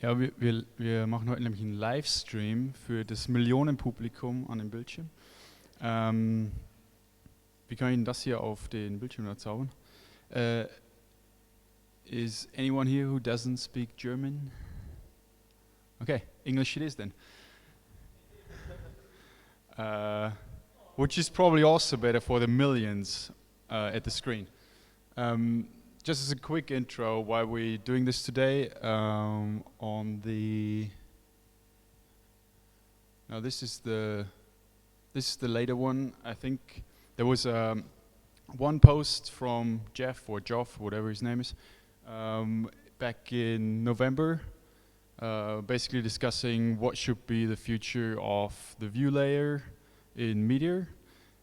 Ja, wir machen heute nämlich einen Livestream für das Millionenpublikum an dem Bildschirm. Wie kann ich denn das hier auf den Bildschirm zaubern? Is anyone here who doesn't speak German? Okay, English it is then. Which is probably also better for the millions at the screen. Just as a quick intro, why we're doing this today, this is the later one. I think there was one post from Jeff or Joff, whatever his name is, back in November, basically discussing what should be the future of the view layer in Meteor.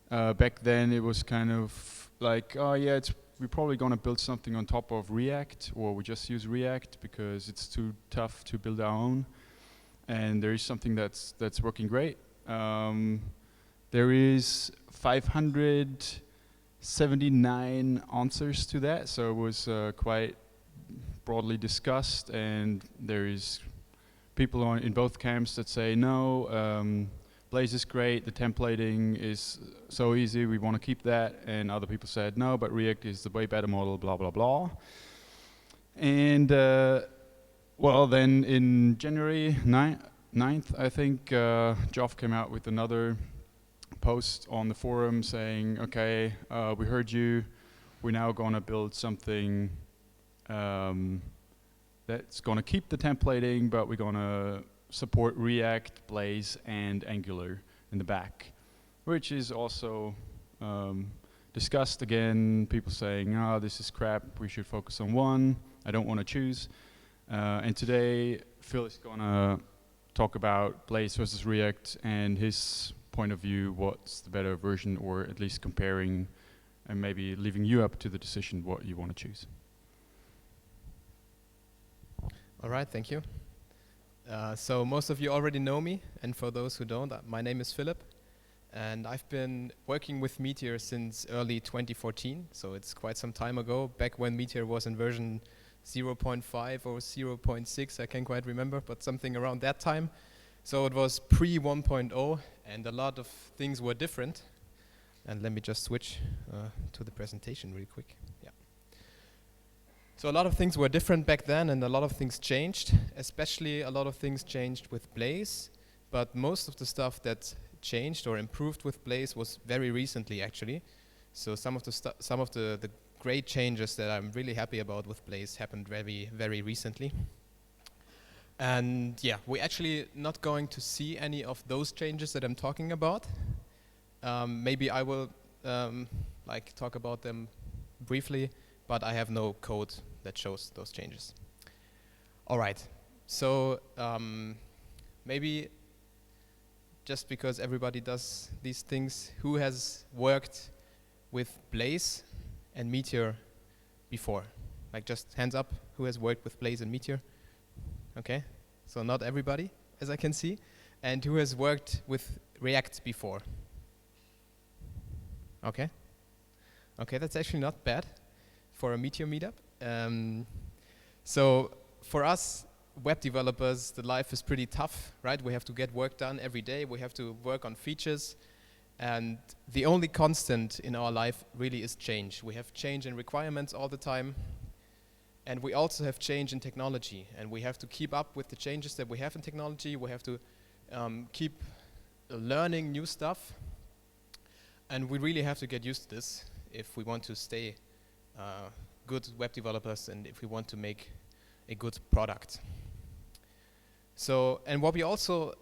Back then it was kind of like, oh yeah, we're probably going to build something on top of React, or we just use React because it's too tough to build our own. And there is something that's working great. There is 579 answers to that, so it was quite broadly discussed. And there is people in both camps that say no. Blaze is great, the templating is so easy, we want to keep that, and other people said no, but React is the way better model, blah blah blah. And well, then in January 9th, I think, Joff came out with another post on the forum saying, okay, we heard you, we're now going to build something that's going to keep the templating, but we're going to support React, Blaze, and Angular in the back, which is also discussed again. People saying, oh, this is crap, we should focus on one, I don't want to choose. And today, Phil is going to talk about Blaze versus React and his point of view, what's the better version, or at least comparing and maybe leaving you up to the decision what you want to choose. All right, thank you. So most of you already know me, and for those who don't, my name is Philip, and I've been working with Meteor since early 2014, so it's quite some time ago, back when Meteor was in version 0.5 or 0.6, I can't quite remember, but something around that time. So it was pre 1.0, and a lot of things were different. And let me just switch to the presentation really quick. Yeah. So a lot of things were different back then, and a lot of things changed, especially a lot of things changed with Blaze, but most of the stuff that changed or improved with Blaze was very recently, actually. So some of the great changes that I'm really happy about with Blaze happened very, very recently. And yeah, we're actually not going to see any of those changes that I'm talking about. Maybe I will talk about them briefly, but I have no code that shows those changes. All right, so maybe just because everybody does these things, who has worked with Blaze and Meteor before? Like, just hands up, who has worked with Blaze and Meteor? Okay, so not everybody, as I can see. And who has worked with React before? Okay, that's actually not bad for a Meteor meetup. So for us web developers, the life is pretty tough, right? We have to get work done every day. We have to work on features. And the only constant in our life really is change. We have change in requirements all the time. And we also have change in technology. And we have to keep up with the changes that we have in technology. We have to keep learning new stuff. And we really have to get used to this if we want to stay good web developers and if we want to make a good product. So, and what we also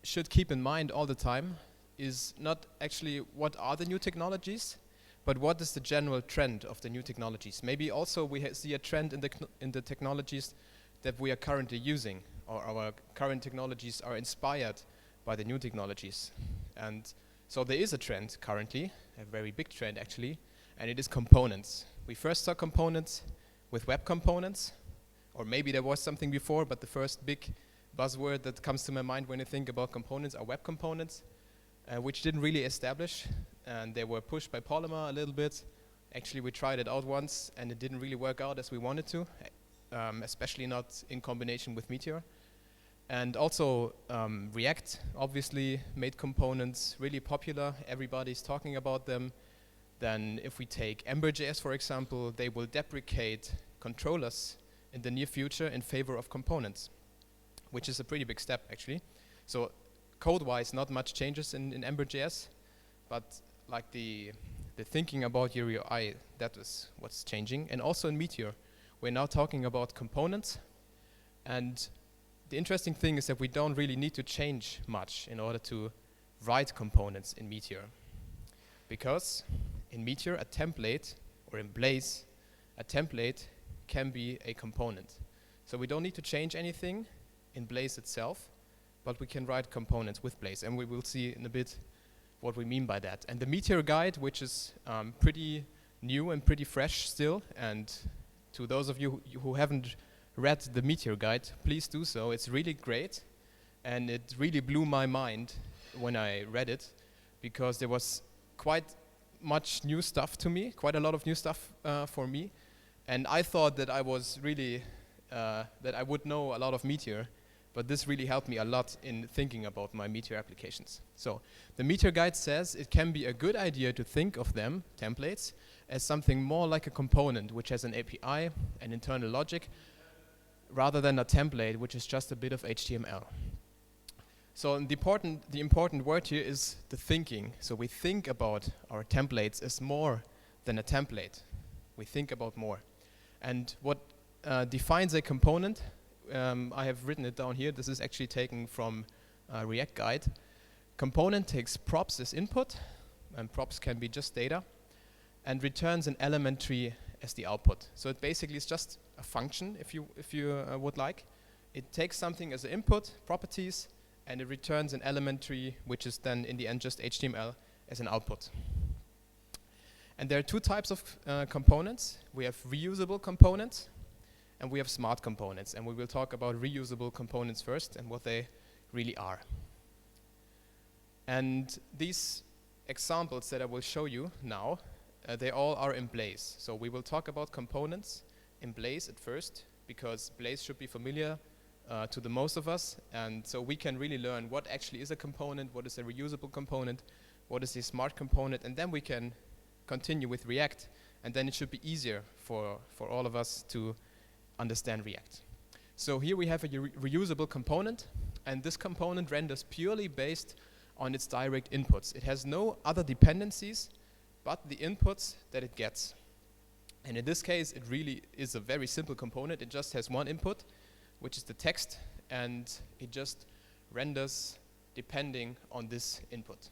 should keep in mind all the time is not actually what are the new technologies, but what is the general trend of the new technologies. Maybe also we see a trend in the technologies that we are currently using, or our current technologies are inspired by the new technologies. And so there is a trend currently, a very big trend actually, and it is components. We first saw components with web components, or maybe there was something before, but the first big buzzword that comes to my mind when I think about components are web components, which didn't really establish, and they were pushed by Polymer a little bit. Actually, we tried it out once, and it didn't really work out as we wanted to. especially not in combination with Meteor. And also React obviously made components really popular. Everybody's talking about them. Then if we take Ember.js, for example, they will deprecate controllers in the near future in favor of components, which is a pretty big step actually. So code-wise, not much changes in Ember.js, but like the thinking about your UI, that is what's changing. And also in Meteor, we're now talking about components. And the interesting thing is that we don't really need to change much in order to write components in Meteor. Because in Meteor, a template, or in Blaze, a template can be a component. So we don't need to change anything in Blaze itself, but we can write components with Blaze. And we will see in a bit what we mean by that. And the Meteor guide, which is pretty new and pretty fresh still, and to those of you who haven't read the Meteor guide, please do so. It's really great, and it really blew my mind when I read it, because there was quite much new stuff to me, quite a lot of new stuff for me, and I thought that I was really, that I would know a lot of Meteor, but this really helped me a lot in thinking about my Meteor applications. So the Meteor guide says it can be a good idea to think of them, templates, as something more like a component, which has an API, an internal logic, rather than a template, which is just a bit of HTML. So the important word here is the thinking. So we think about our templates as more than a template. We think about more. And what defines a component, I have written it down here. This is actually taken from React guide. Component takes props as input, and props can be just data, and returns an element tree as the output. So it basically is just a function, if you would like. It takes something as an input, properties, and it returns an element tree, which is then in the end just HTML as an output. And there are two types of components. We have reusable components, and we have smart components. And we will talk about reusable components first and what they really are. And these examples that I will show you now, they all are in Blaze. So we will talk about components in Blaze at first, because Blaze should be familiar to the most of us. And so we can really learn what actually is a component, what is a reusable component, what is a smart component, and then we can continue with React. And then it should be easier for all of us to understand React. So here we have a reusable component, and this component renders purely based on its direct inputs. It has no other dependencies but the inputs that it gets. And in this case, it really is a very simple component. It just has one input, which is the text, and it just renders depending on this input.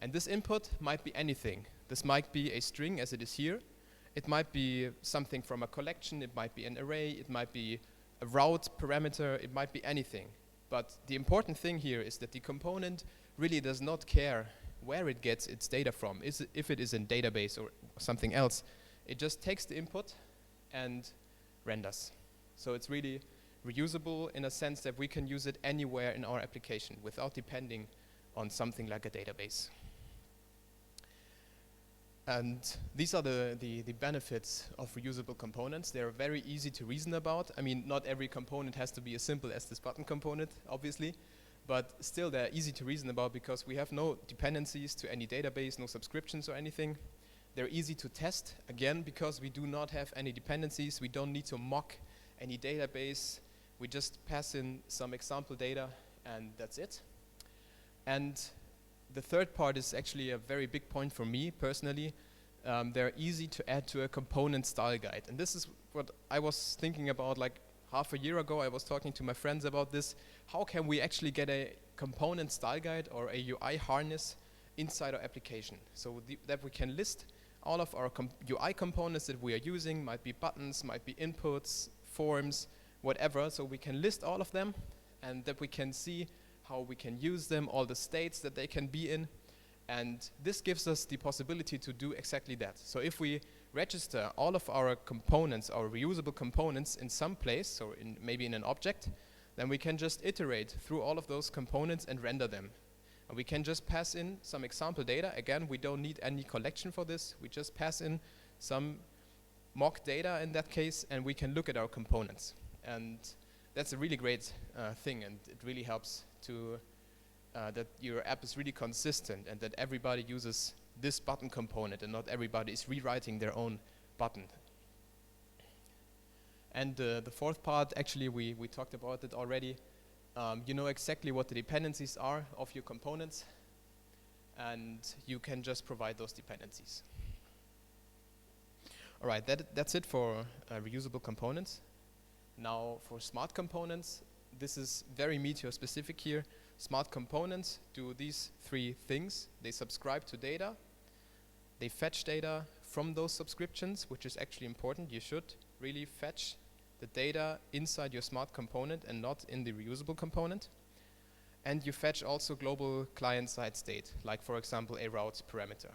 And this input might be anything. This might be a string as it is here. It might be something from a collection. It might be an array. It might be a route parameter. It might be anything. But the important thing here is that the component really does not care where it gets its data from. If it is in database or something else, it just takes the input and renders. So it's really reusable in a sense that we can use it anywhere in our application without depending on something like a database. And these are the benefits of reusable components. They're very easy to reason about. I mean, not every component has to be as simple as this button component, obviously, but still they're easy to reason about because we have no dependencies to any database, no subscriptions or anything. They're easy to test, again, because we do not have any dependencies. We don't need to mock any database. We just pass in some example data, and that's it. And the third part is actually a very big point for me personally. They're easy to add to a component style guide. And this is what I was thinking about like half a year ago. I was talking to my friends about this. How can we actually get a component style guide or a UI harness inside our application? So that we can list all of our UI components that we are using, might be buttons, might be inputs, forms, whatever. So we can list all of them, and that we can see how we can use them, all the states that they can be in. And this gives us the possibility to do exactly that. So if we register all of our components, our reusable components in some place, or maybe in an object, then we can just iterate through all of those components and render them. And we can just pass in some example data. Again, we don't need any collection for this. We just pass in some mock data in that case, and we can look at our components. And that's a really great thing, and it really helps to that your app is really consistent and that everybody uses this button component and not everybody is rewriting their own button. And the fourth part, actually we talked about it already. You know exactly what the dependencies are of your components, and you can just provide those dependencies. All right, that's it for reusable components. Now for smart components, this is very Meteor specific here. Smart components do these three things. They subscribe to data, they fetch data from those subscriptions, which is actually important. You should really fetch the data inside your smart component and not in the reusable component. And you fetch also global client-side state, like for example a route parameter.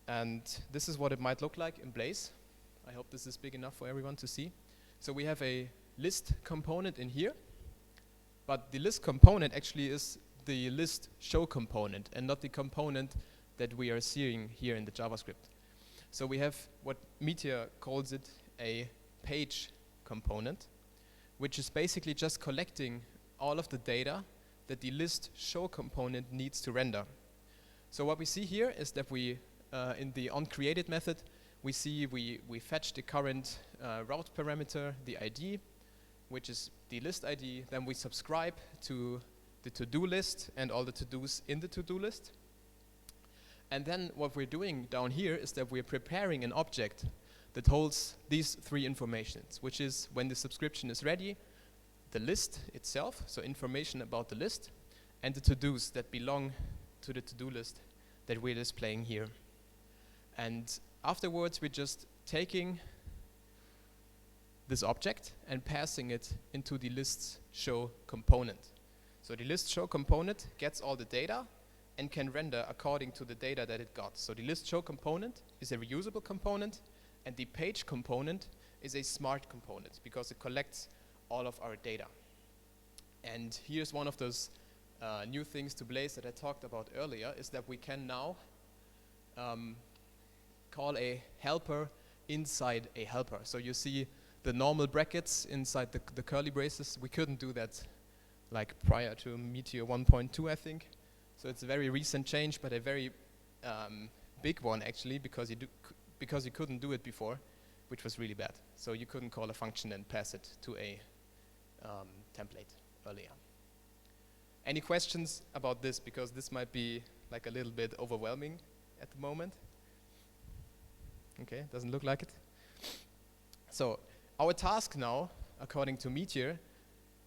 And this is what it might look like in Blaze. I hope this is big enough for everyone to see. So we have a list component in here, but the list component actually is the list show component and not the component that we are seeing here in the JavaScript. So we have what Meteor calls it a page component, which is basically just collecting all of the data that the list show component needs to render. So what we see here is that we, in the onCreated method, we see we fetch the current route parameter, the ID, which is the list ID. Then we subscribe to the to-do list and all the to-dos in the to-do list. And then what we're doing down here is that we're preparing an object that holds these three informations, which is when the subscription is ready, the list itself, so information about the list, and the to-dos that belong to the to-do list that we're displaying here. And afterwards, we're just taking this object and passing it into the list show component. So the list show component gets all the data and can render according to the data that it got. So the list show component is a reusable component, and the page component is a smart component because it collects all of our data. And here's one of those new things to Blaze that I talked about earlier, is that we can now call a helper inside a helper. So you see the normal brackets inside the curly braces. We couldn't do that like prior to Meteor 1.2, I think. So it's a very recent change, but a very big one actually, because you couldn't do it before, which was really bad. So you couldn't call a function and pass it to a template earlier. Any questions about this? Because this might be like a little bit overwhelming at the moment. Okay, doesn't look like it. So our task now, according to Meteor,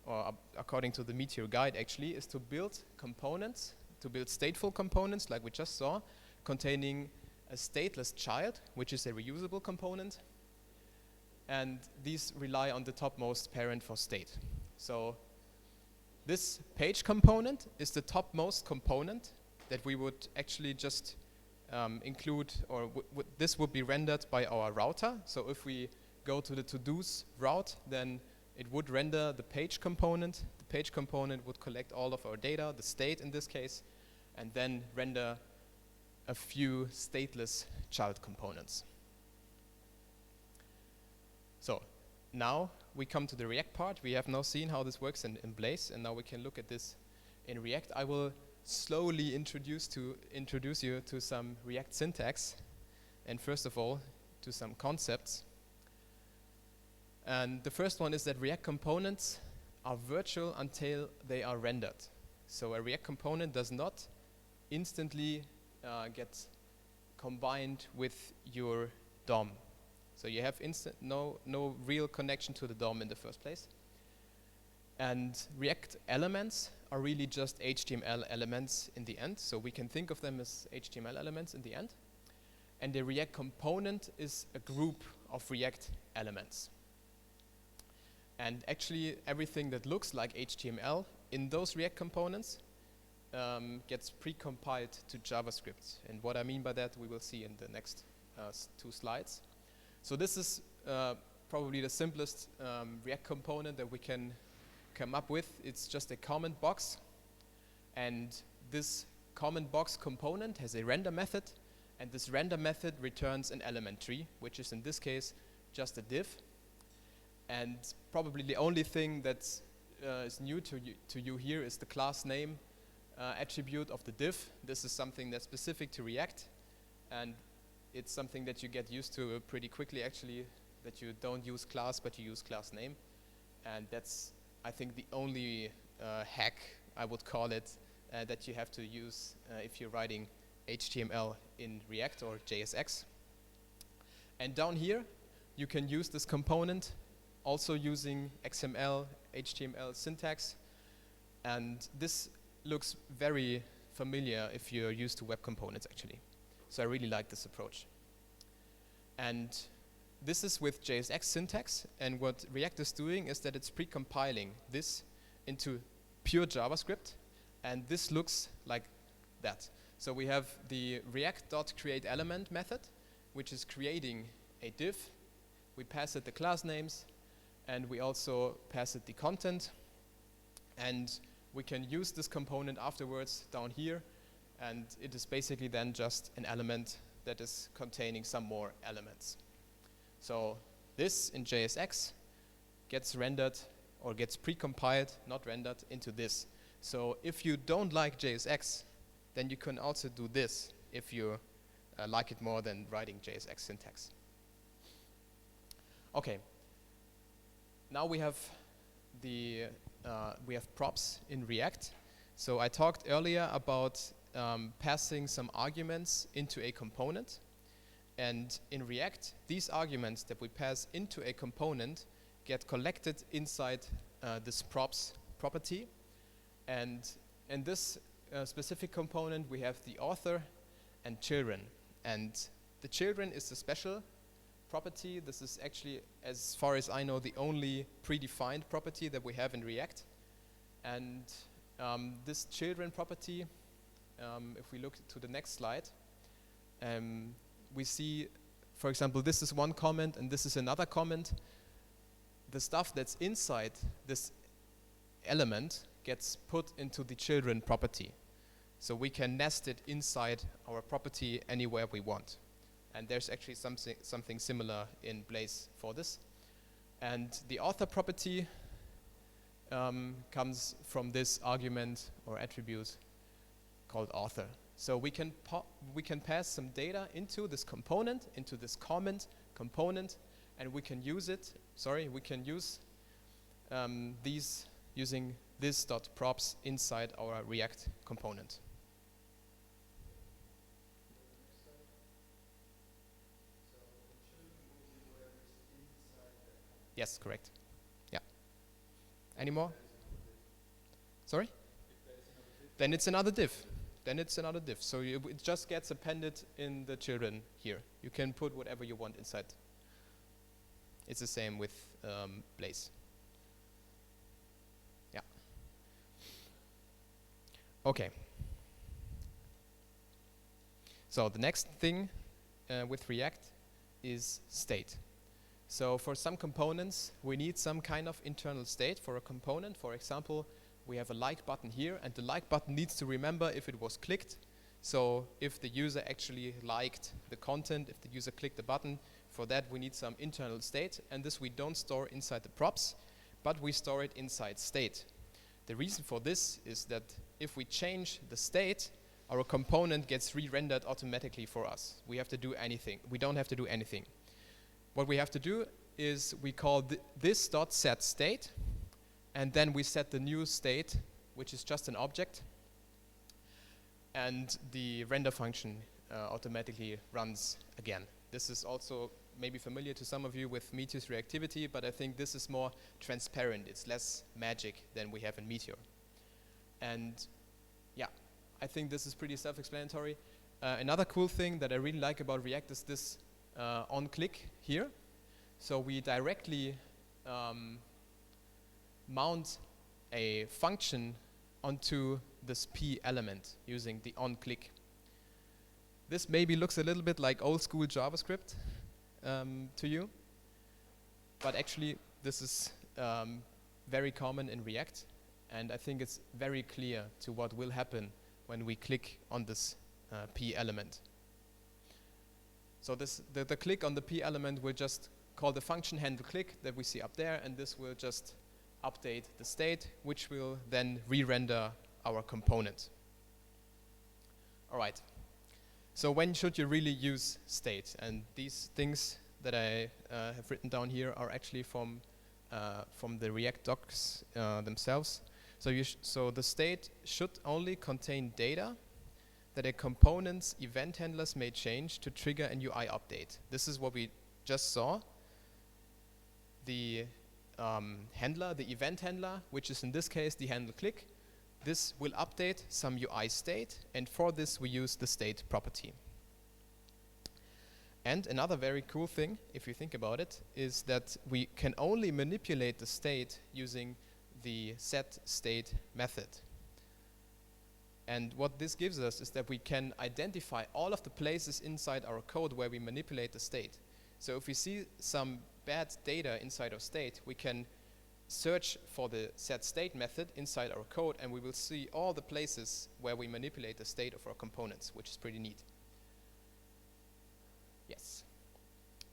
or according to the Meteor guide actually, is to build components, to build stateful components like we just saw, containing a stateless child, which is a reusable component, and these rely on the topmost parent for state. So this page component is the topmost component that we would actually just include, or this would be rendered by our router. So if we go to the to-dos route, then it would render the page component. The page component would collect all of our data, the state in this case, and then render a few stateless child components. So now we come to the React part. We have now seen how this works in Blaze, and now we can look at this in React. I will slowly introduce you to some React syntax, and first of all, to some concepts. And the first one is that React components are virtual until they are rendered. So a React component does not instantly get combined with your DOM. So you have no real connection to the DOM in the first place. And React elements are really just HTML elements in the end. So we can think of them as HTML elements in the end. And the React component is a group of React elements. And actually everything that looks like HTML in those React components gets precompiled to JavaScript. And what I mean by that, we will see in the next two slides. So this is probably the simplest React component that we can come up with. It's just a comment box. And this comment box component has a render method. And this render method returns an element tree, which is in this case just a div. And probably the only thing that is new to you here is the class name attribute of the div. This is something that's specific to React, and it's something that you get used to pretty quickly actually, that you don't use class but you use class name. And that's, I think, the only hack, I would call it, that you have to use if you're writing HTML in React or JSX. And down here, you can use this component also using XML, HTML syntax. And this looks very familiar if you're used to web components, actually. So I really like this approach. And this is with JSX syntax. And what React is doing is that it's pre-compiling this into pure JavaScript. And this looks like that. So we have the react.createElement method, which is creating a div. We pass it the class names, and we also pass it the content. And we can use this component afterwards down here, and it is basically then just an element that is containing some more elements. So this in JSX gets rendered or gets precompiled, not rendered, into this. So if you don't like JSX, then you can also do this if you like it more than writing JSX syntax. Okay. Now we have props in React. So I talked earlier about passing some arguments into a component. And in React, these arguments that we pass into a component get collected inside this props property. And in this specific component, we have the author and children. And the children is the special property. This is actually, as far as I know, the only predefined property that we have in React. And this children property, if we look to the next slide, we see, for example, this is one comment and this is another comment. The stuff that's inside this element gets put into the children property. So we can nest it inside our property anywhere we want. And there's actually something similar in Blaze for this. And the author property comes from this argument or attribute called author. So we can pass some data into this component, into this comment component, and we can use it. Sorry, we can use these using this.props inside our React component. Yes, correct. Yeah. Any more? Sorry? Then it's another div. Then it's another div. So it just gets appended in the children here. You can put whatever you want inside. It's the same with Blaze. Yeah. Okay. So the next thing with React is state. So for some components, we need some kind of internal state for a component. For example, we have a like button here, and the like button needs to remember if it was clicked. So if the user actually liked the content, if the user clicked the button, for that we need some internal state, and this we don't store inside the props, but we store it inside state. The reason for this is that if we change the state, our component gets re-rendered automatically for us. We have to do anything. We don't have to do anything. What we have to do is we call this.setState, and then we set the new state, which is just an object, and the render function automatically runs again. This is also maybe familiar to some of you with Meteor's reactivity, but I think this is more transparent. It's less magic than we have in Meteor. And yeah, I think this is pretty self-explanatory. Another cool thing that I really like about React is this on-click here. So we directly mount a function onto this P element using the on-click. This maybe looks a little bit like old school JavaScript to you, but actually this is very common in React, and I think it's very clear to what will happen when we click on this P element. So the click on the P element will just call the function handle click that we see up there, and this will just update the state, which will then re-render our component. All right. So when should you really use state? And these things that I have written down here are actually from the React docs themselves. So the state should only contain data that a component's event handlers may change to trigger an UI update. This is what we just saw. The handler, the event handler, which is in this case the handle click, this will update some UI state, and for this we use the state property. And another very cool thing, if you think about it, is that we can only manipulate the state using the setState method. And what this gives us is that we can identify all of the places inside our code where we manipulate the state. So if we see some bad data inside our state, we can search for the setState method inside our code, and we will see all the places where we manipulate the state of our components, which is pretty neat. Yes.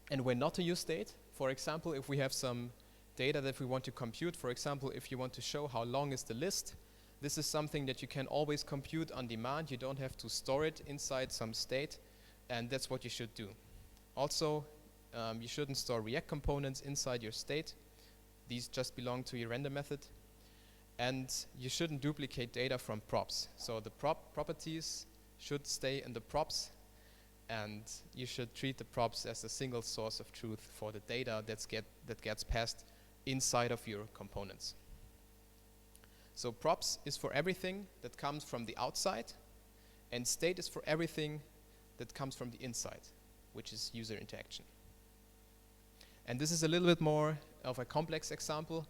And when not to use state, for example, if we have some data that we want to compute, for example, if you want to show how long is the list, this is something that you can always compute on demand. You don't have to store it inside some state, and that's what you should do. Also, you shouldn't store React components inside your state. These just belong to your render method. And you shouldn't duplicate data from props. So the properties should stay in the props, and you should treat the props as a single source of truth for the data that gets passed inside of your components. So props is for everything that comes from the outside, and state is for everything that comes from the inside, which is user interaction. And this is a little bit more of a complex example.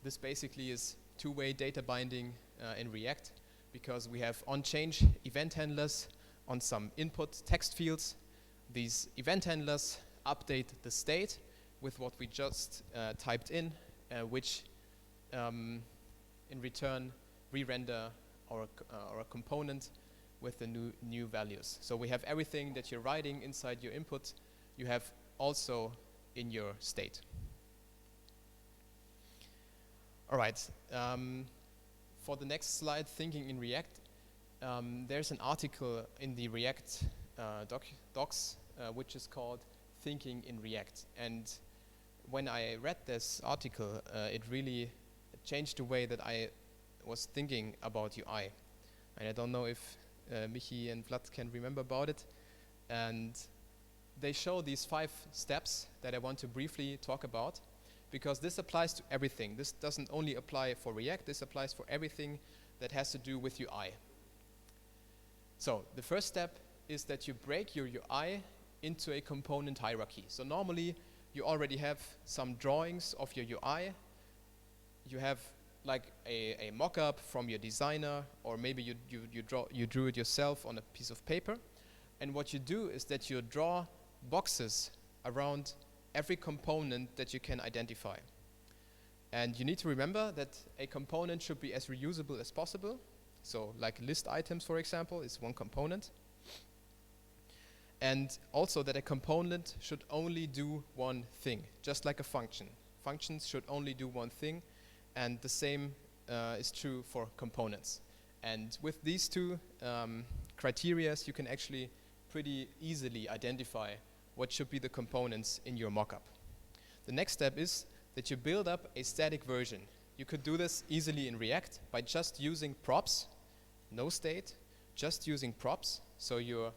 This basically is two-way data binding in React, because we have on-change event handlers on some input text fields. These event handlers update the state with what we just typed in, which in return re-render our component with the new values. So we have everything that you're writing inside your input, you have also in your state. All right. For the next slide, thinking in React, there's an article in the React docs which is called Thinking in React. And when I read this article, it really changed the way that I was thinking about UI. And I don't know if Michi and Vlad can remember about it. And they show these 5 steps that I want to briefly talk about, because this applies to everything. This doesn't only apply for React, this applies for everything that has to do with UI. So the first step is that you break your UI into a component hierarchy. So normally you already have some drawings of your UI. You have like a mock-up from your designer, or maybe you drew it yourself on a piece of paper. And what you do is that you draw boxes around every component that you can identify. And you need to remember that a component should be as reusable as possible. So like list items, for example, is one component. And also that a component should only do one thing, just like a function. Functions should only do one thing, and the same is true for components. And with these two criteria, you can actually pretty easily identify what should be the components in your mockup. The next step is that you build up a static version. You could do this easily in React by just using props, no state, just using props. So you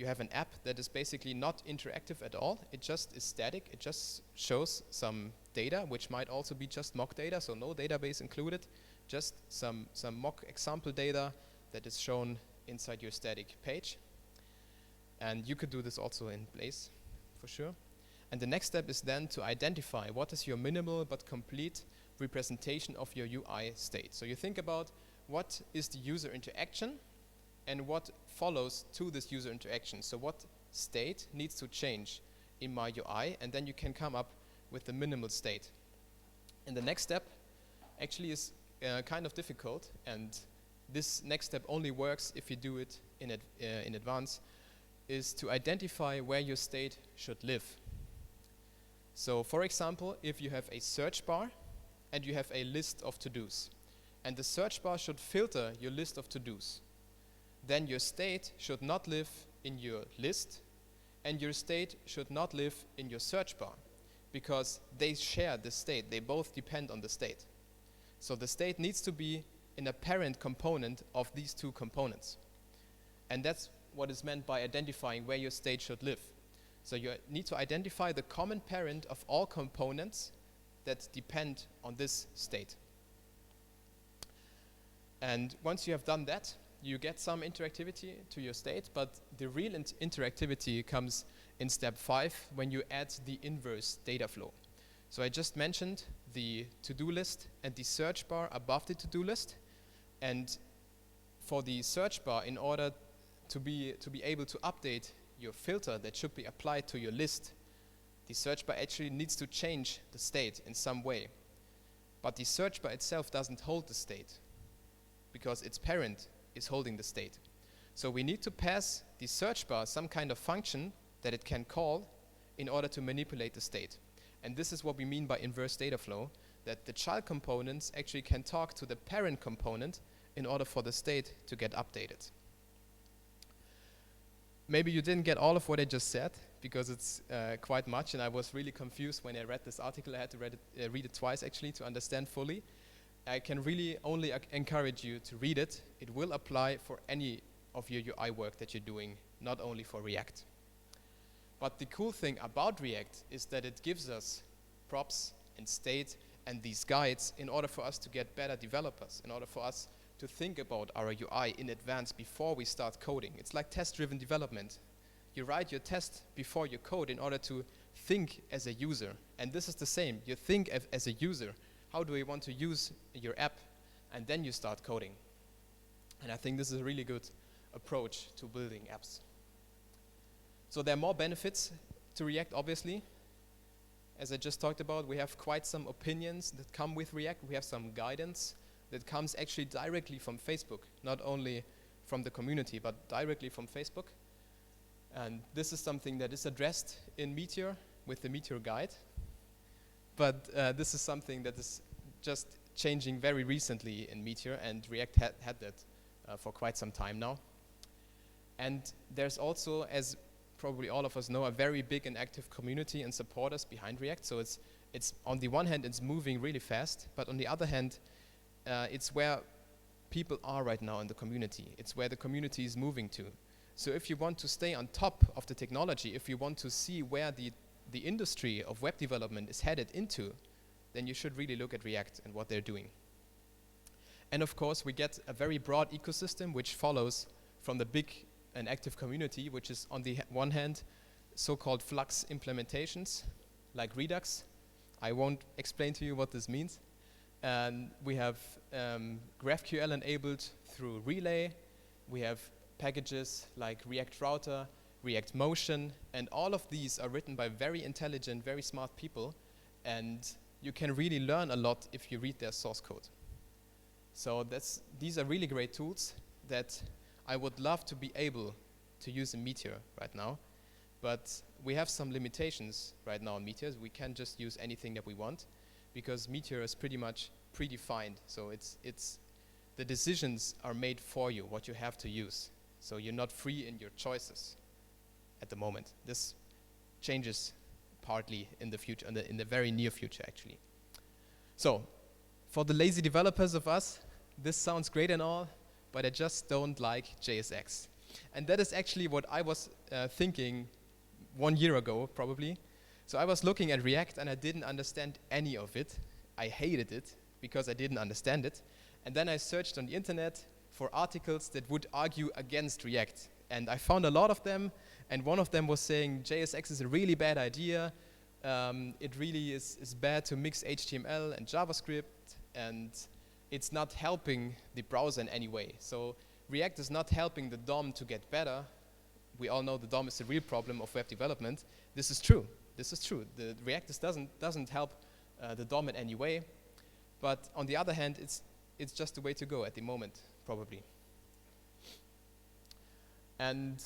have an app that is basically not interactive at all. It just is static. It just shows some data, which might also be just mock data, so no database included, just some mock example data that is shown inside your static page. And you could do this also in Blaze, for sure. And the next step is then to identify what is your minimal but complete representation of your UI state. So you think about what is the user interaction and what follows to this user interaction. So what state needs to change in my UI, and then you can come up with the minimal state. And the next step actually is kind of difficult, and this next step only works if you do it in advance. is to identify where your state should live. So for example, if you have a search bar and you have a list of to-dos, and the search bar should filter your list of to-dos, then your state should not live in your list, and your state should not live in your search bar, because they share the state. They both depend on the state. So the state needs to be in a parent component of these two components. And that's what is meant by identifying where your state should live. So you need to identify the common parent of all components that depend on this state. And once you have done that, you get some interactivity to your state, but the real interactivity comes in step 5 when you add the inverse data flow. So I just mentioned the to-do list and the search bar above the to-do list. And for the search bar, in order to be able to update your filter that should be applied to your list, the search bar actually needs to change the state in some way. But the search bar itself doesn't hold the state, because its parent is holding the state. So we need to pass the search bar some kind of function that it can call in order to manipulate the state. And this is what we mean by inverse data flow, that the child components actually can talk to the parent component in order for the state to get updated. Maybe you didn't get all of what I just said, because it's quite much, and I was really confused when I read this article. I had to read it twice actually to understand fully. I can really only encourage you to read it. It will apply for any of your UI work that you're doing, not only for React. But the cool thing about React is that it gives us props and state and these guides in order for us to get better developers, in order for us to think about our UI in advance before we start coding. It's like test-driven development. You write your test before you code in order to think as a user. And this is the same. You think as a user. How do you want to use your app? And then you start coding. And I think this is a really good approach to building apps. So there are more benefits to React, obviously. As I just talked about, we have quite some opinions that come with React. We have some guidance that comes actually directly from Facebook, not only from the community, but directly from Facebook. And this is something that is addressed in Meteor with the Meteor guide. But this is something that is just changing very recently in Meteor, and React had that for quite some time now. And there's also, as probably all of us know, a very big and active community and supporters behind React. So it's on the one hand, it's moving really fast, but on the other hand, it's where people are right now in the community. It's where the community is moving to. So if you want to stay on top of the technology, if you want to see where the industry of web development is headed into, then you should really look at React and what they're doing. And of course, we get a very broad ecosystem which follows from the big and active community, which is on the one hand, so-called Flux implementations, like Redux. I won't explain to you what this means. And we have GraphQL enabled through Relay. We have packages like React Router, React Motion, and all of these are written by very intelligent, very smart people, and you can really learn a lot if you read their source code. So these are really great tools that I would love to be able to use in Meteor right now, but we have some limitations right now in Meteor. We can't just use anything that we want, because Meteor is pretty much predefined. So the decisions are made for you, what you have to use. So you're not free in your choices at the moment. This changes partly in the future, in the very near future actually. So for the lazy developers of us, this sounds great and all, but I just don't like JSX. And that is actually what I was thinking 1 year ago, probably. So I was looking at React and I didn't understand any of it. I hated it because I didn't understand it. And then I searched on the internet for articles that would argue against React. And I found a lot of them, and one of them was saying JSX is a really bad idea. It really is bad to mix HTML and JavaScript, and it's not helping the browser in any way. So React is not helping the DOM to get better. We all know the DOM is the real problem of web development. This is true. This is true. The React doesn't help the DOM in any way. But on the other hand, it's just the way to go at the moment, probably. And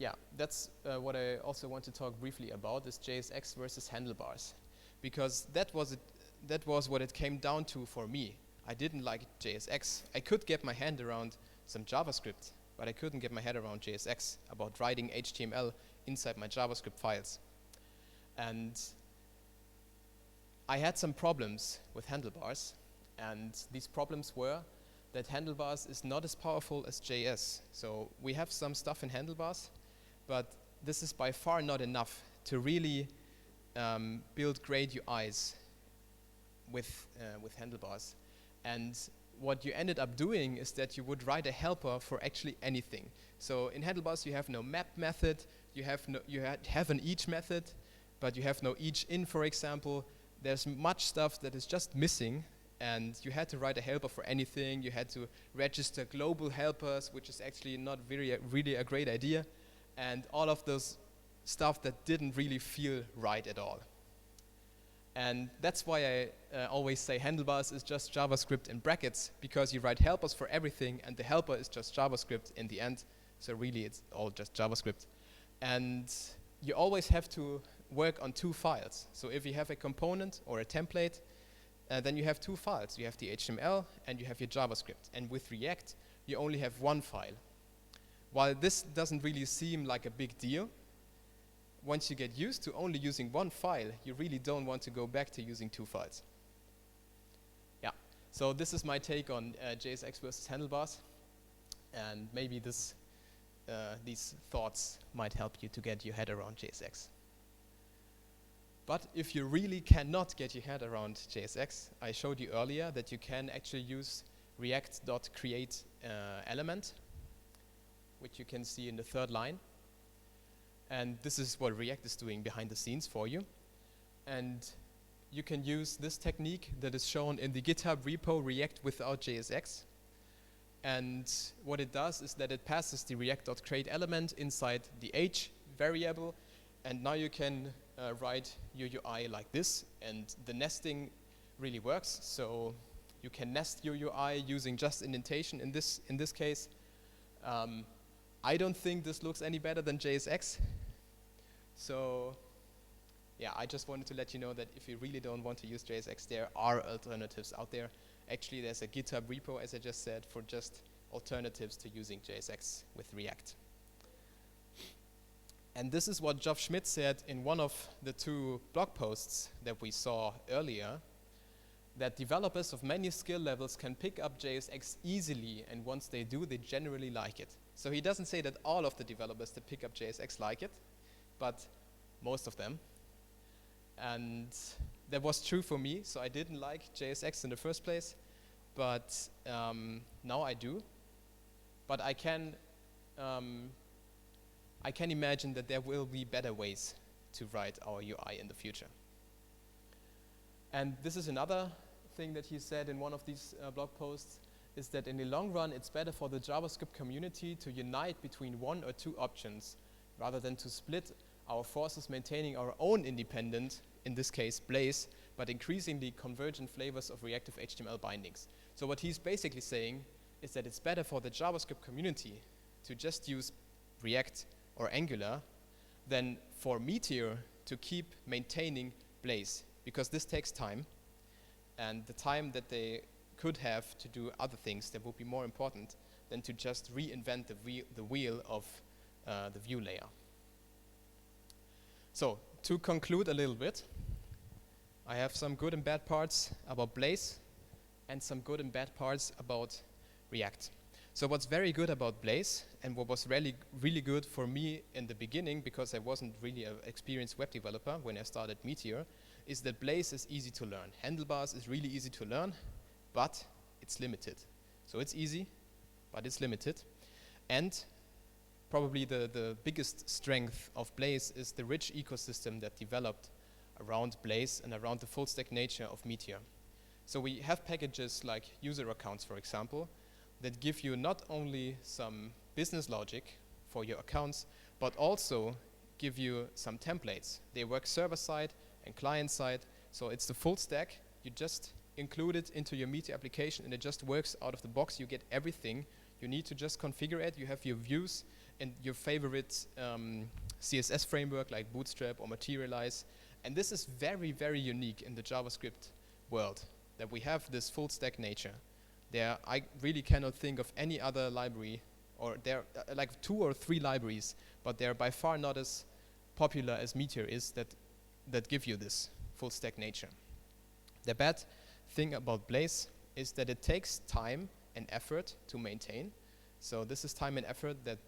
yeah, that's what I also want to talk briefly about, is JSX versus handlebars, because that was what it came down to for me. I didn't like JSX. I could get my hand around some JavaScript, but I couldn't get my head around JSX, about writing HTML inside my JavaScript files. And I had some problems with handlebars, and these problems were that handlebars is not as powerful as JS. So we have some stuff in handlebars, but this is by far not enough to really build great UIs with handlebars. And what you ended up doing is that you would write a helper for actually anything. So in handlebars you have no map method, you have an each method, but you have no each in, for example. There's much stuff that is just missing, and you had to write a helper for anything. You had to register global helpers, which is actually not really a great idea, and all of those stuff that didn't really feel right at all. And that's why I always say handlebars is just JavaScript in brackets, because you write helpers for everything, and the helper is just JavaScript in the end. So really it's all just JavaScript. And you always have to work on two files. So if you have a component or a template, then you have two files. You have the HTML and you have your JavaScript. And with React, you only have one file. While this doesn't really seem like a big deal, once you get used to only using one file, you really don't want to go back to using two files. Yeah, so this is my take on JSX versus handlebars, and maybe these thoughts might help you to get your head around JSX. But if you really cannot get your head around JSX, I showed you earlier that you can actually use react.create element, which you can see in the third line. And this is what React is doing behind the scenes for you. And you can use this technique that is shown in the GitHub repo React without JSX. And what it does is that it passes the react.create element inside the h variable, and now you can write your UI like this, and the nesting really works. So you can nest your UI using just indentation in this case. I don't think this looks any better than JSX. So yeah, I just wanted to let you know that if you really don't want to use JSX, there are alternatives out there. Actually, there's a GitHub repo, as I just said, for just alternatives to using JSX with React. And this is what Geoff Schmidt said in one of the two blog posts that we saw earlier, that developers of many skill levels can pick up JSX easily, and once they do, they generally like it. So he doesn't say that all of the developers that pick up JSX like it, but most of them. And that was true for me, so I didn't like JSX in the first place, but now I do. But I can imagine that there will be better ways to write our UI in the future. And this is another thing that he said in one of these blog posts, is that in the long run, it's better for the JavaScript community to unite between one or two options, rather than to split our forces maintaining our own independent, in this case Blaze, but increasingly convergent flavors of reactive HTML bindings. So what he's basically saying is that it's better for the JavaScript community to just use React or Angular than for Meteor to keep maintaining Blaze, because this takes time, and the time that they could have to do other things that would be more important than to just reinvent the wheel of the view layer. So, to conclude a little bit, I have some good and bad parts about Blaze and some good and bad parts about React. So what's very good about Blaze, and what was really good for me in the beginning, because I wasn't really an experienced web developer when I started Meteor, is that Blaze is easy to learn. Handlebars is really easy to learn, but it's limited. So it's easy, but it's limited. And probably the biggest strength of Blaze is the rich ecosystem that developed around Blaze and around the full stack nature of Meteor. So we have packages like user accounts, for example, that give you not only some business logic for your accounts, but also give you some templates. They work server-side and client-side, so it's the full stack. You just include it into your Meteor application, and it just works out of the box. You get everything You need to just configure it. You have your views and your favorite CSS framework like Bootstrap or Materialize. And this is very, very unique in the JavaScript world, that we have this full stack nature. I really cannot think of any other library, or there are like 2 or 3 libraries, but they're by far not as popular as Meteor is, that give you this full stack nature. The bad thing about Blaze is that it takes time and effort to maintain. So this is time and effort that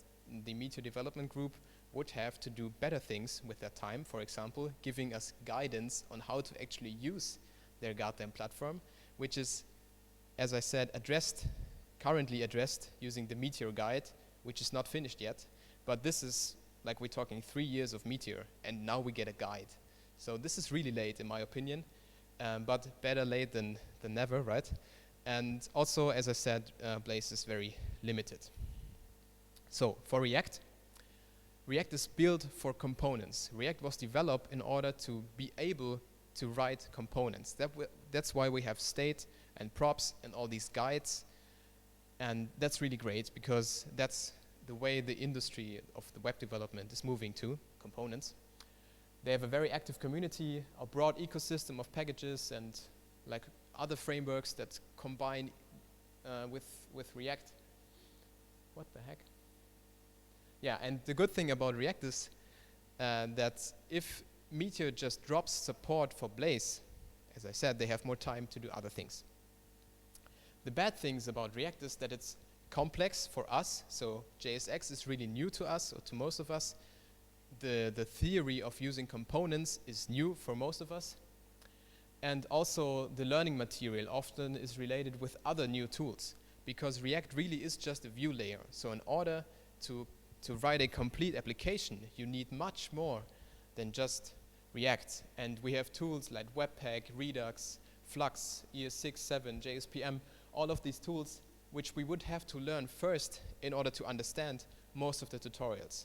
the Meteor development group would have to do better things with their time. For example, giving us guidance on how to actually use their goddamn platform, which is, as I said, currently addressed using the Meteor guide, which is not finished yet. But this is, like, we're talking 3 years of Meteor, and now we get a guide. So this is really late, in my opinion, but better late than never, right? And also, as I said, Blaze is very limited. So for React is built for components. React was developed in order to be able to write components. That's why we have state and props and all these guides. And that's really great, because that's the way the industry of the web development is moving to, components. They have a very active community, a broad ecosystem of packages and like other frameworks that combine with React. What the heck? Yeah, and the good thing about React is that if Meteor just drops support for Blaze, as I said, they have more time to do other things. The bad things about React is that it's complex for us, so JSX is really new to us, or to most of us. The theory of using components is new for most of us. And also the learning material often is related with other new tools, because React really is just a view layer. So in order to write a complete application, you need much more than just React. And we have tools like Webpack, Redux, Flux, ES6, 7, JSPM, all of these tools which we would have to learn first in order to understand most of the tutorials.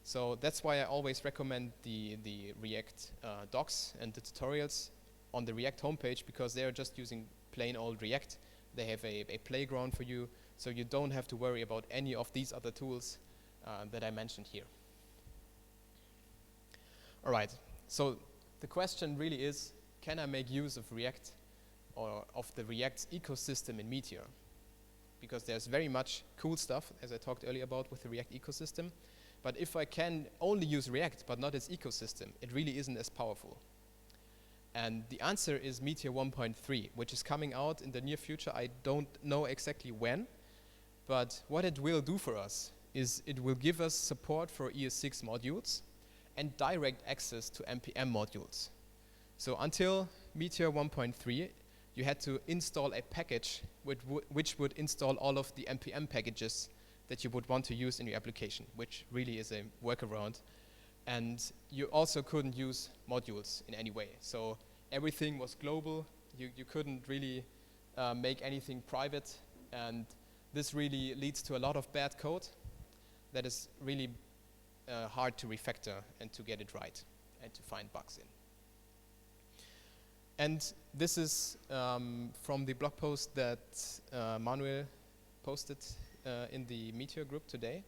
So that's why I always recommend the React docs and the tutorials on the React homepage, because they're just using plain old React. They have a playground for you, so you don't have to worry about any of these other tools that I mentioned here. All right, so the question really is, can I make use of React or of the React ecosystem in Meteor? Because there's very much cool stuff, as I talked earlier about with the React ecosystem. But if I can only use React but not its ecosystem, it really isn't as powerful. And the answer is Meteor 1.3, which is coming out in the near future. I don't know exactly when, but what it will do for us is it will give us support for ES6 modules and direct access to NPM modules. So until Meteor 1.3, you had to install a package which would install all of the NPM packages that you would want to use in your application, which really is a workaround. And you also couldn't use modules in any way. So everything was global. You couldn't really make anything private. And this really leads to a lot of bad code that is really hard to refactor and to get it right and to find bugs in. And this is from the blog post that Manuel posted in the Meteor group today,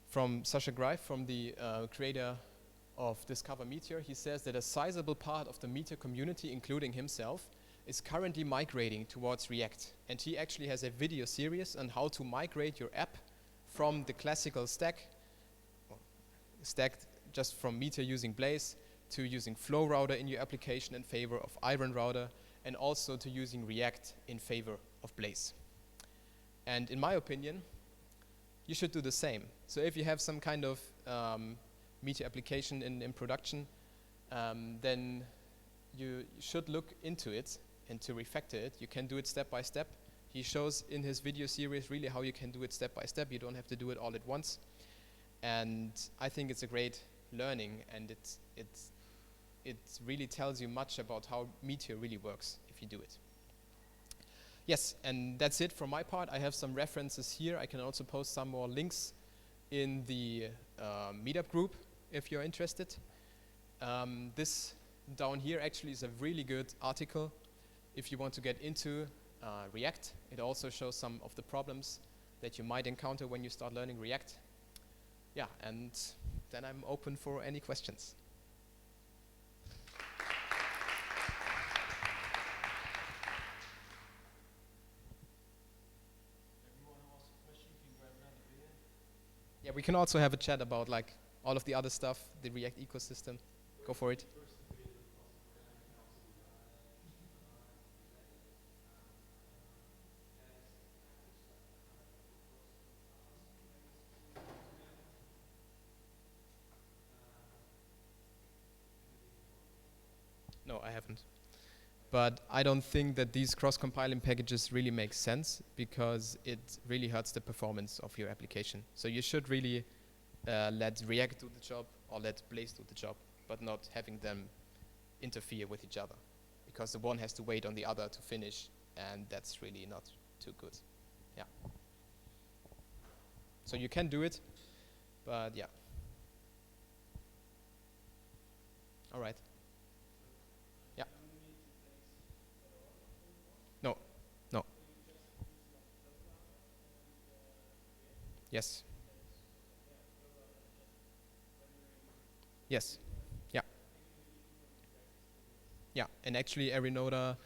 from Sasha Greif, from the creator of Discover Meteor. He says that a sizable part of the Meteor community, including himself, is currently migrating towards React. And he actually has a video series on how to migrate your app from the classical stack just from Meteor using Blaze, to using Flow Router in your application in favor of Iron Router, and also to using React in favor of Blaze. And in my opinion, you should do the same. So if you have some kind of Meteor application in production, then you should look into it and to refactor it. You can do it step by step. He shows in his video series really how you can do it step by step. You don't have to do it all at once. And I think it's a great learning, and it really tells you much about how Meteor really works if you do it. Yes, and that's it from my part. I have some references here. I can also post some more links in the Meetup group if you're interested. This down here actually is a really good article if you want to get into React. It also shows some of the problems that you might encounter when you start learning React. Yeah, and then I'm open for any questions. Yeah, we can also have a chat about like all of the other stuff, the React ecosystem. Go for it. No, I haven't. But I don't think that these cross-compiling packages really make sense because it really hurts the performance of your application. So you should really let React do the job or let Blaze do the job, but not having them interfere with each other, because the one has to wait on the other to finish, and that's really not too good. Yeah. So you can do it, but yeah. All right. Yeah. No. No. Yes. Yes. Yeah. Yeah. And actually, Arinoda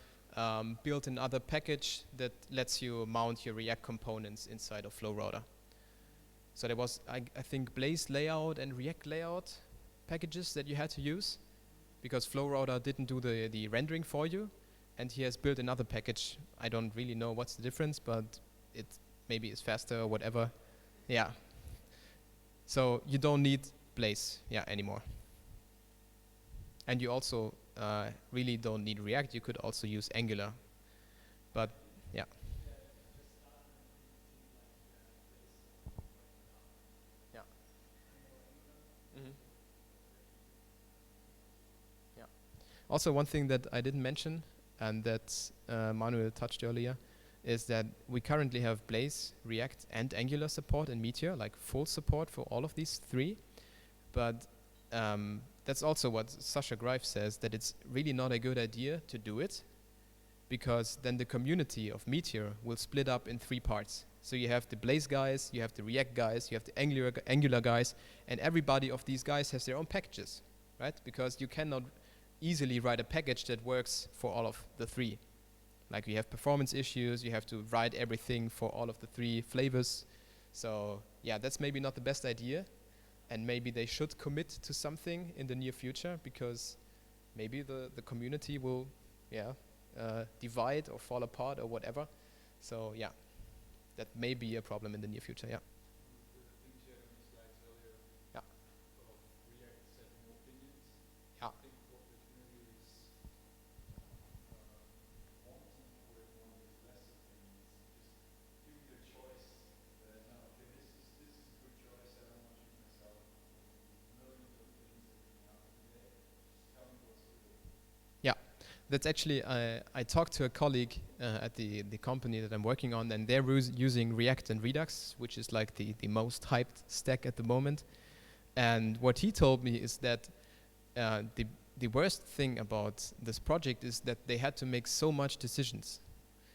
built another package that lets you mount your React components inside of Flow Router. So there was, I think, Blaze layout and React layout packages that you had to use because Flow Router didn't do the rendering for you. And he has built another package. I don't really know what's the difference, but it maybe is faster or whatever. Yeah. So you don't need Blaze, anymore. And you also really don't need React. You could also use Angular. But yeah. Yeah. Mhm. Yeah. Also, one thing that I didn't mention and that Manuel touched earlier is that we currently have Blaze, React, and Angular support in Meteor, like full support for all of these three. But that's also what Sasha Greif says, that it's really not a good idea to do it, because then the community of Meteor will split up in three parts. So you have the Blaze guys, you have the React guys, you have the Angular guys, and everybody of these guys has their own packages, right? Because you cannot easily write a package that works for all of the three. Like you have performance issues, you have to write everything for all of the three flavors. So yeah, that's maybe not the best idea. And maybe they should commit to something in the near future, because maybe the community will divide or fall apart or whatever. So yeah, that may be a problem in the near future, yeah. Yeah. Yeah. Yeah, that's actually, I talked to a colleague at the company that I'm working on, and they're using React and Redux, which is like the most hyped stack at the moment. And what he told me is that the worst thing about this project is that they had to make so much decisions.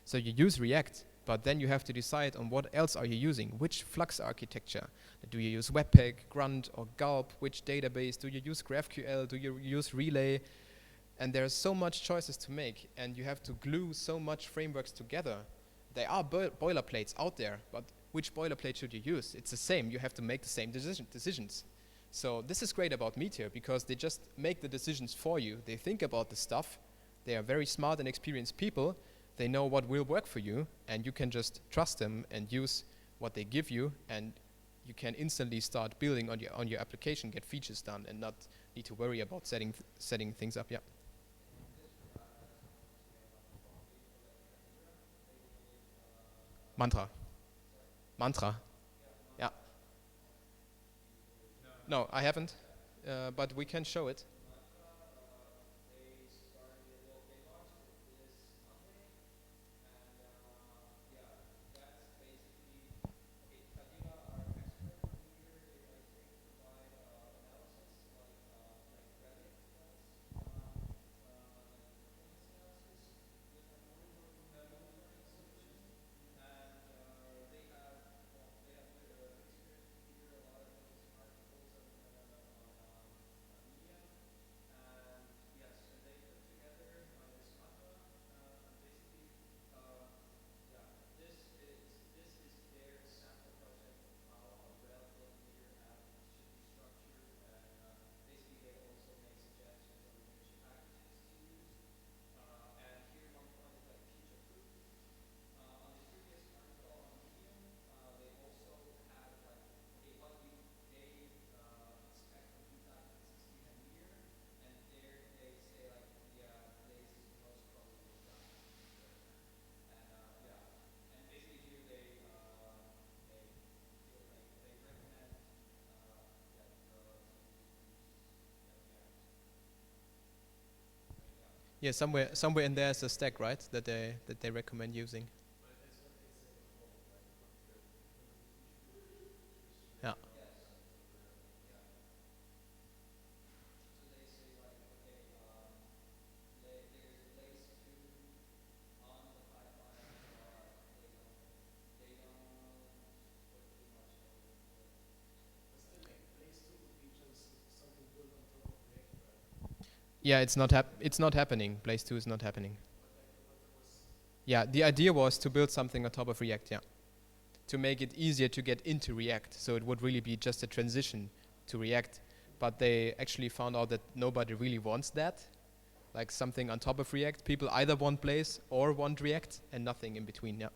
So you use React, but then you have to decide on what else are you using, which Flux architecture. Do you use Webpack, Grunt, or Gulp? Which database? Do you use GraphQL? Do you use Relay? And there's so much choices to make, and you have to glue so much frameworks together. There are boilerplates out there, but which boilerplate should you use? It's the same. You have to make the same decisions. So this is great about Meteor, because they just make the decisions for you. They think about the stuff. They are very smart and experienced people. They know what will work for you, and you can just trust them and use what they give you, and you can instantly start building on your application, get features done, and not need to worry about setting things up. Yeah. Mantra. Yeah. No, I haven't, but we can show it. Yeah, somewhere in there is a stack, right? That they recommend using. Yeah. Yeah, it's not happening. Blaze 2 is not happening. Yeah, the idea was to build something on top of React, yeah. To make it easier to get into React. So it would really be just a transition to React. But they actually found out that nobody really wants that. Like something on top of React. People either want Blaze or want React and nothing in between, yeah.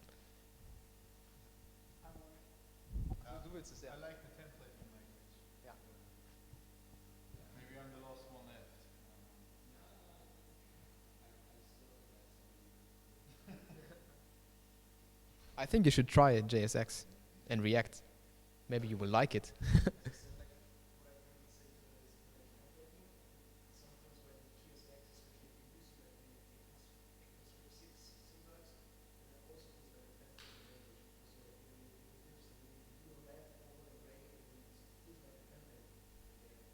I like the templating language. Yeah. Maybe I'm the last one left. I think you should try JSX and React. Maybe you will like it.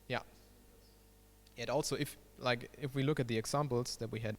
Yeah. It also, if we look at the examples that we had.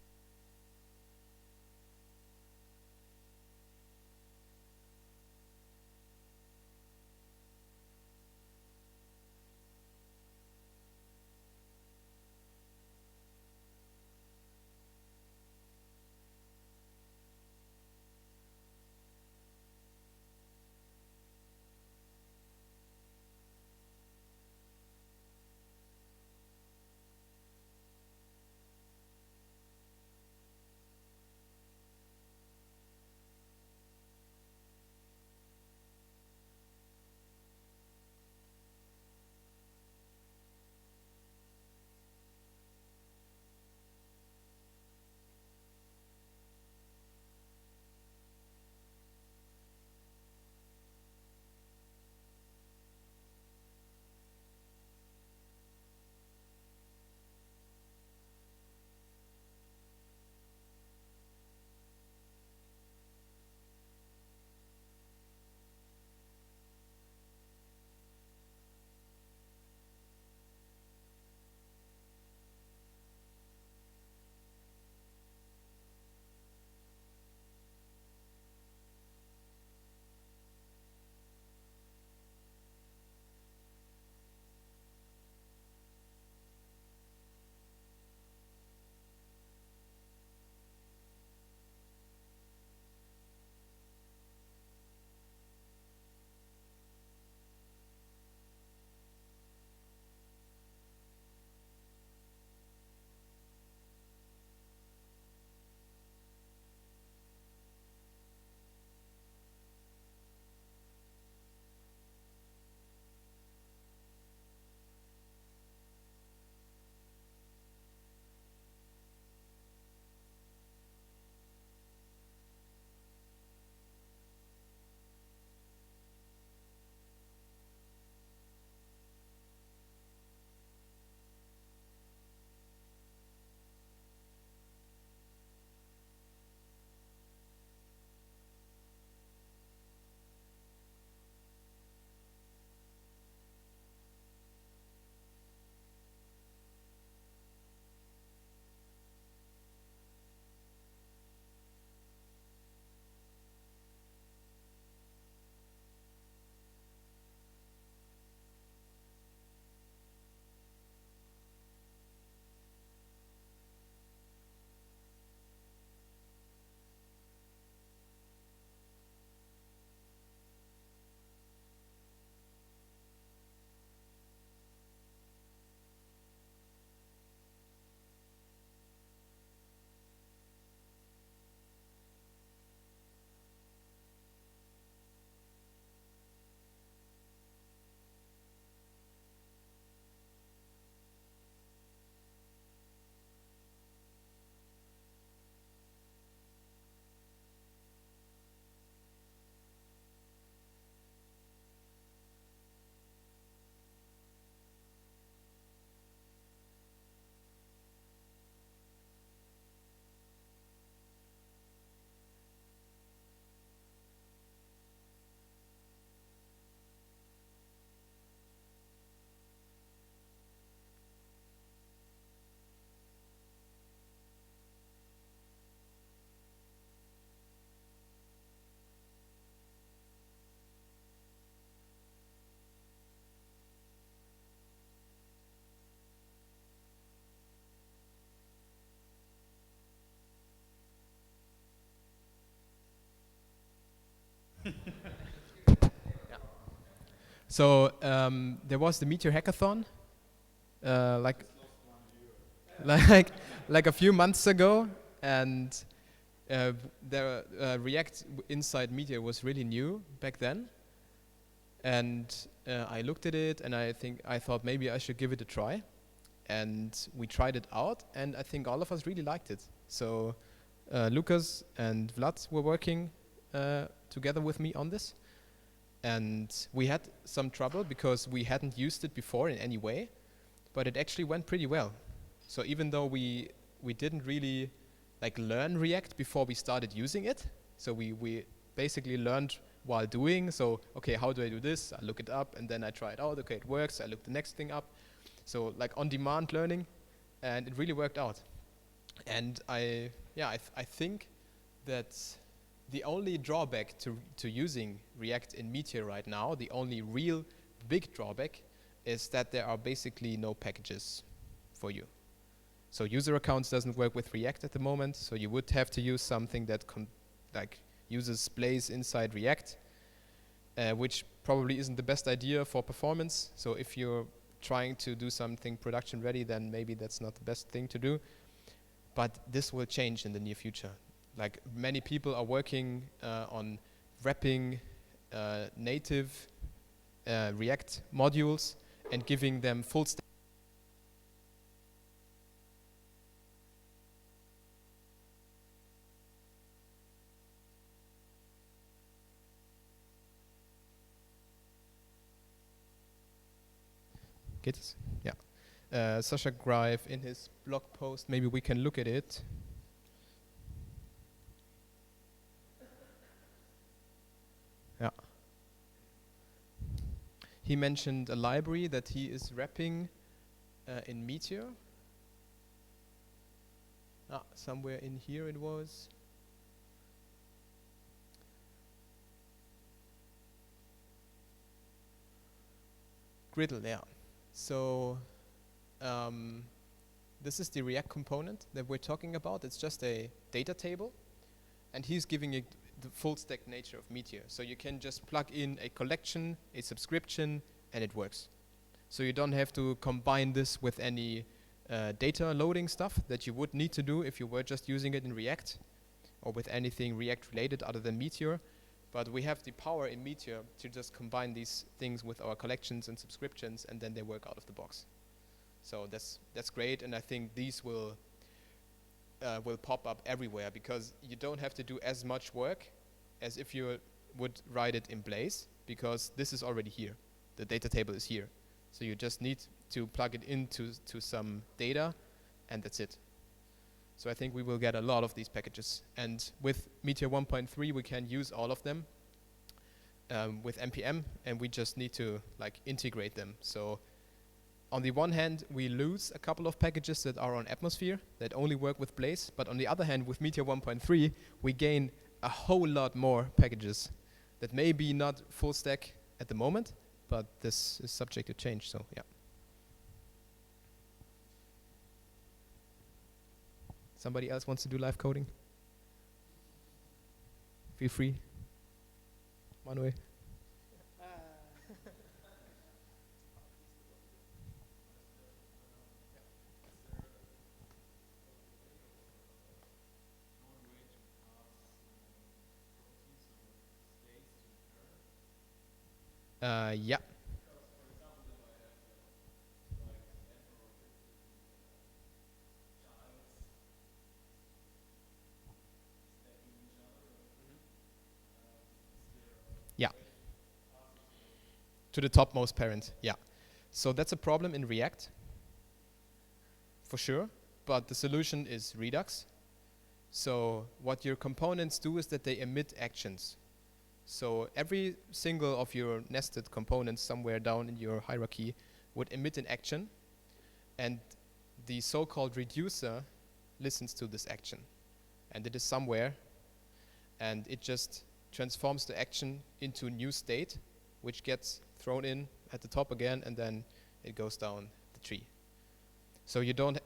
So there was the Meteor hackathon, like like like a few months ago, and the React inside Meteor was really new back then, and I looked at it and I thought maybe I should give it a try, and we tried it out, and I think all of us really liked it. So Lucas and Vlad were working together with me on this, and we had some trouble because we hadn't used it before in any way, but it actually went pretty well. So even though we didn't really like learn React before we started using it, so we basically learned while doing. So okay, how do I do this? I look it up and then I try it out. Okay, it works. I look the next thing up. So like on-demand learning, and it really worked out. And I think that the only drawback to using React in Meteor right now, the only real big drawback, is that there are basically no packages for you. So user accounts doesn't work with React at the moment, so you would have to use something that uses Blaze inside React, which probably isn't the best idea for performance. So if you're trying to do something production ready, then maybe that's not the best thing to do. But this will change in the near future. Like many people are working on wrapping native React modules and giving them full stack. Geht es? Yeah. Sasha Grive in his blog post, maybe we can look at it. Yeah. He mentioned a library that he is wrapping in Meteor. Somewhere in here it was. Griddle, yeah. So this is the React component that we're talking about. It's just a data table, and he's giving it the full stack nature of Meteor. So you can just plug in a collection, a subscription, and it works. So you don't have to combine this with any data loading stuff that you would need to do if you were just using it in React or with anything React related other than Meteor. But we have the power in Meteor to just combine these things with our collections and subscriptions, and then they work out of the box. So that's great, and I think these will pop up everywhere because you don't have to do as much work as if you would write it in Blaze, because this is already here. The data table is here. So you just need to plug it into some data, and that's it. So I think we will get a lot of these packages. And with Meteor 1.3, we can use all of them with NPM, and we just need to like integrate them. So on the one hand, we lose a couple of packages that are on Atmosphere that only work with Blaze. But on the other hand, with Meteor 1.3, we gain a whole lot more packages that may be not full stack at the moment, but this is subject to change. So yeah. Somebody else wants to do live coding? Feel free. Manuel. Yeah. Yeah. To the topmost parent, yeah. So that's a problem in React, for sure, but the solution is Redux. So what your components do is that they emit actions. So every single of your nested components somewhere down in your hierarchy would emit an action, and the so-called reducer listens to this action. And it is somewhere, and it just transforms the action into a new state, which gets thrown in at the top again, and then it goes down the tree. So you don't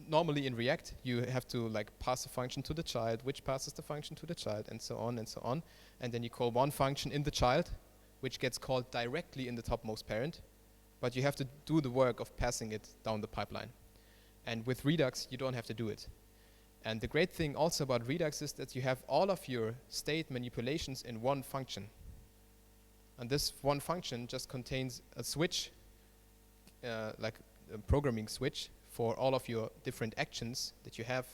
normally in React, you have to like pass a function to the child, which passes the function to the child, and so on and so on. And then you call one function in the child, which gets called directly in the topmost parent, but you have to do the work of passing it down the pipeline. And with Redux, you don't have to do it. And the great thing also about Redux is that you have all of your state manipulations in one function. And this one function just contains a switch, like a programming switch for all of your different actions that you have.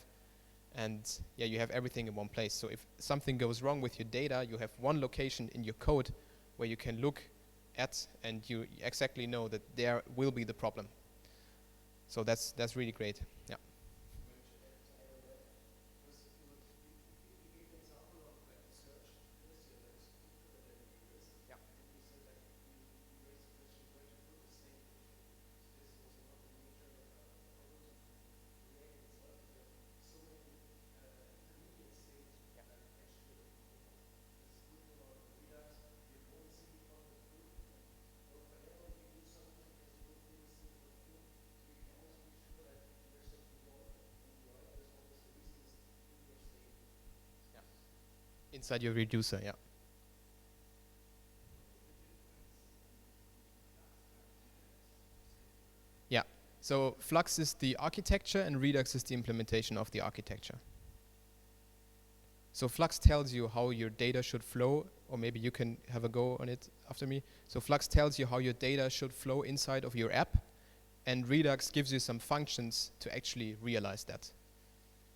And yeah, you have everything in one place. So if something goes wrong with your data, you have one location in your code where you can look at, and you exactly know that there will be the problem. So that's really great. Yeah. Inside your reducer, yeah. Yeah, so Flux is the architecture and Redux is the implementation of the architecture. So Flux tells you how your data should flow, or maybe you can have a go on it after me. So Flux tells you how your data should flow inside of your app, and Redux gives you some functions to actually realize that.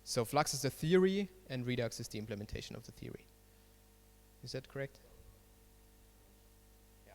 So Flux is the theory, and Redux is the implementation of the theory. Is that correct? Yeah.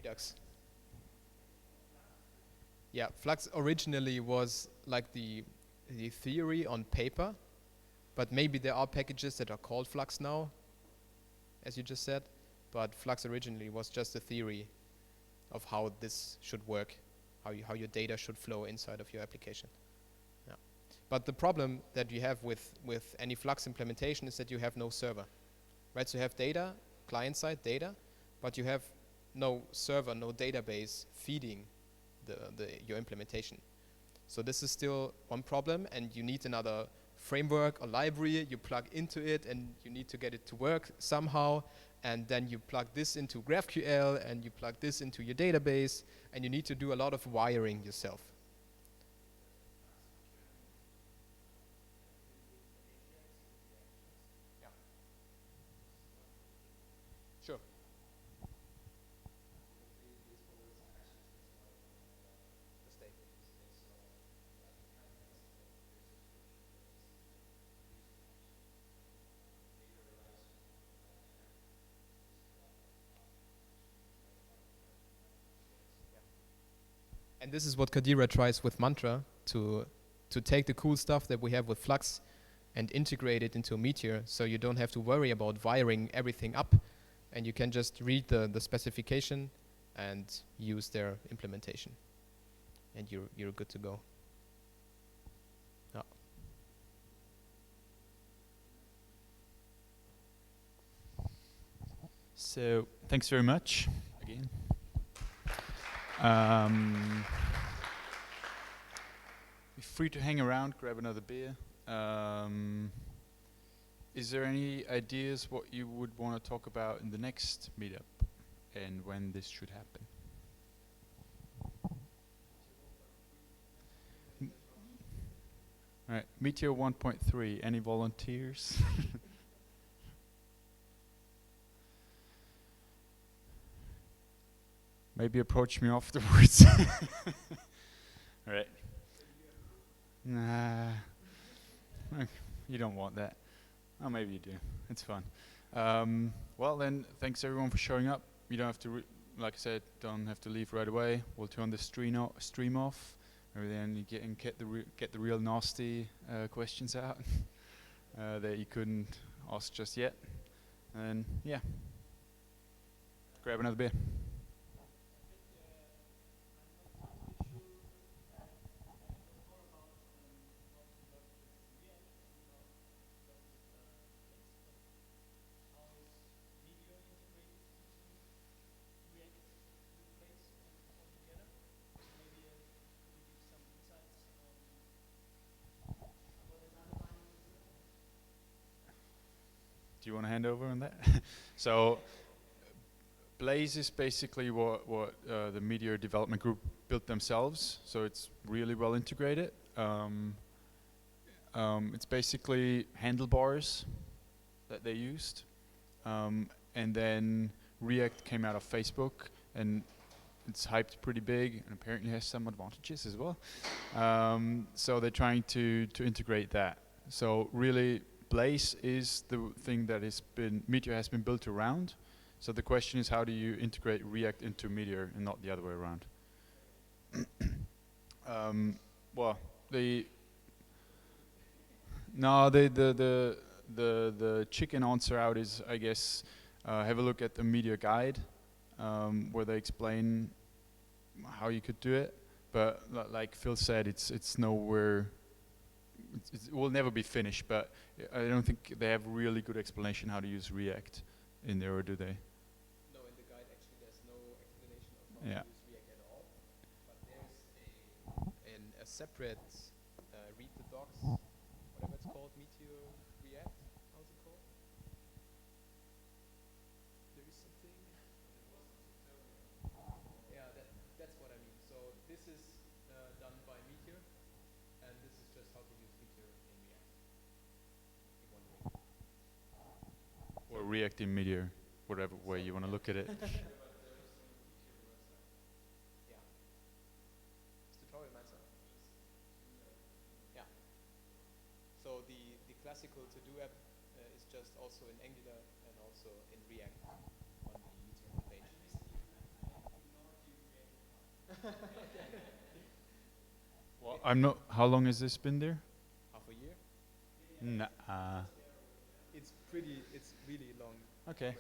Redux. Yeah, Flux originally was like the theory on paper, but maybe there are packages that are called Flux now, as you just said, but Flux originally was just a theory of how this should work, how your data should flow inside of your application. Yeah. But the problem that you have with any Flux implementation is that you have no server, right? So you have data, client-side data, but you have no server, no database feeding your implementation. So this is still one problem, and you need another framework or library. You plug into it, and you need to get it to work somehow. And then you plug this into GraphQL, and you plug this into your database, and you need to do a lot of wiring yourself. Yeah. Sure. And this is what Kadira tries with Mantra, to take the cool stuff that we have with Flux and integrate it into Meteor, so you don't have to worry about wiring everything up, and you can just read the specification and use their implementation, and you're good to go. Yeah. So thanks very much again. Um, Be free to hang around, grab another beer. Is there any ideas what you would want to talk about in the next meetup and when this should happen? All right, Meteor 1.3, any volunteers? Maybe approach me afterwards. All right. Nah, you don't want that. Oh, maybe you do. It's fun. Well then, thanks everyone for showing up. You don't have to, like I said, don't have to leave right away. We'll turn the stream off. Maybe then you get the real nasty questions out that you couldn't ask just yet. And yeah, grab another beer. Do you want to hand over on that? So, Blaze is basically what the Meteor development group built themselves. So it's really well integrated. It's basically handlebars that they used, and then React came out of Facebook, and it's hyped pretty big, and apparently has some advantages as well. So they're trying to integrate that. So really, Blaze is the thing that Meteor has been built around. So the question is, how do you integrate React into Meteor and not the other way around? Well, the chicken answer out is, I guess, have a look at the Meteor guide, where they explain how you could do it. But like Phil said, it's nowhere. It will never be finished. But I don't think they have really good explanation how to use React in there, or do they? No, in the guide actually there's no explanation of how to use React at all. But there's a separate read the docs, whatever it's called, Meteor React. How's it called? There is something. Yeah, that's what I mean. So this is done by Meteor, and this is just how to use Meteor in React. In one way. Or React in Meteor, whatever way you want to look at it. Yeah. It's tutorial master. Yeah. So the classical to-do app is just also in Angular and also in React on the Meteor page. Well, I'm not. How long has this been there? Half a year? Nah. It's really long. Okay.